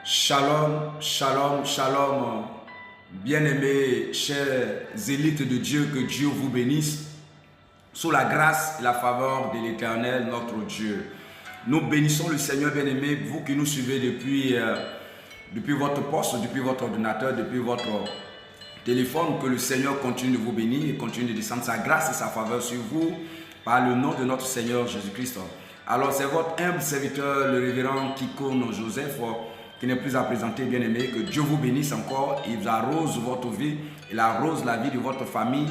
Shalom, shalom, shalom. Bien-aimés, chers élites de Dieu, que Dieu vous bénisse. Sous la grâce et la faveur de l'Éternel, notre Dieu. Nous bénissons le Seigneur bien-aimé, vous qui nous suivez depuis votre poste, depuis votre ordinateur, depuis votre téléphone. Que le Seigneur continue de vous bénir et continue de descendre sa grâce et sa faveur sur vous par le nom de notre Seigneur Jésus-Christ. Alors c'est votre humble serviteur, le révérend Kikon Joseph, qui n'est plus à présenter, bien-aimé. Que Dieu vous bénisse encore. Il arrose votre vie, il arrose la vie de votre famille,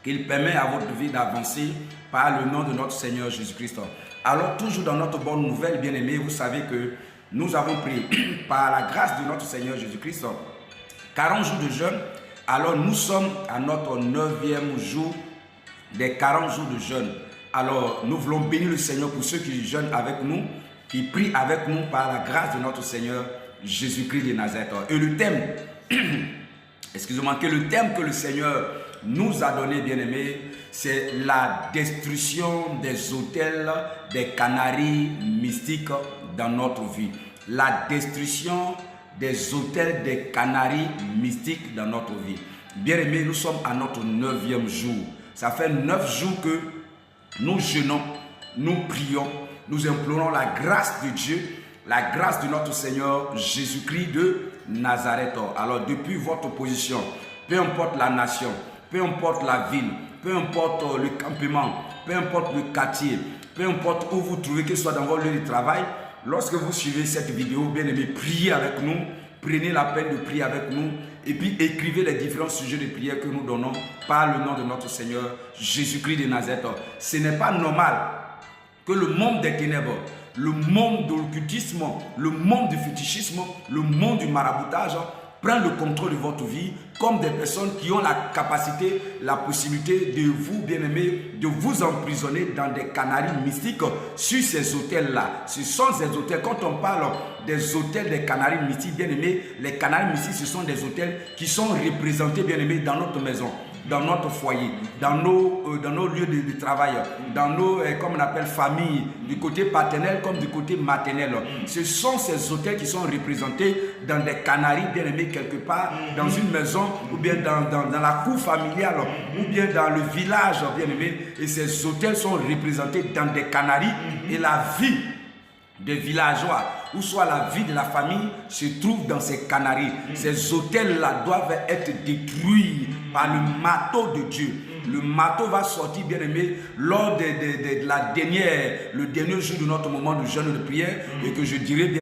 qu'il permet à votre vie d'avancer par le nom de notre Seigneur Jésus-Christ. Alors toujours dans notre bonne nouvelle, bien-aimé, vous savez que nous avons pris par la grâce de notre Seigneur Jésus-Christ 40 jours de jeûne. Alors nous sommes à notre 9e jour des 40 jours de jeûne. Alors nous voulons bénir le Seigneur pour ceux qui jeûnent avec nous, qui prient avec nous par la grâce de notre Seigneur Jésus-Christ de Nazareth. Et le thème, excusez-moi, que le thème que le Seigneur nous a donné, bien-aimé, c'est la destruction des autels, des canaries mystiques dans notre vie. La destruction des autels, des canaries mystiques dans notre vie. Bien-aimé, nous sommes à notre 9e jour. Ça fait 9 jours que nous jeûnons, nous prions, nous implorons la grâce de Dieu, la grâce de notre Seigneur Jésus-Christ de Nazareth. Alors depuis votre position, peu importe la nation, peu importe la ville, peu importe le campement, peu importe le quartier, peu importe où vous trouvez, que ce soit dans votre lieu de travail, lorsque vous suivez cette vidéo, bien aimé, priez avec nous, prenez la peine de prier avec nous et puis écrivez les différents sujets de prière que nous donnons par le nom de notre Seigneur Jésus-Christ de Nazareth. Ce n'est pas normal que le monde des ténèbres, le monde de l'occultisme, le monde du fétichisme, le monde du maraboutage prennent le contrôle de votre vie comme des personnes qui ont la capacité, la possibilité de vous, bien-aimés, de vous emprisonner dans des canaries mystiques sur ces hôtels-là. Ce sont ces hôtels, quand on parle des hôtels, des canaries mystiques, bien-aimés, les canaries mystiques, ce sont des hôtels qui sont représentés, bien-aimés, dans notre maison, dans notre foyer, dans nos lieux de travail, dans nos, comme on appelle, familles, du côté paternel comme du côté maternel. Ce sont ces hôtels qui sont représentés dans des canaries, bien aimés, quelque part, dans une maison, ou bien dans la cour familiale, ou bien dans le village, bien aimé. Et ces hôtels sont représentés dans des canaries, et la vie des villageois, ou soit la vie de la famille, se trouve dans ces canaries. Ces hôtels-là doivent être détruits par le marteau de Dieu. Le marteau va sortir, bien aimé, lors le dernier jour de notre moment de jeûne de prière, et que je dirais bien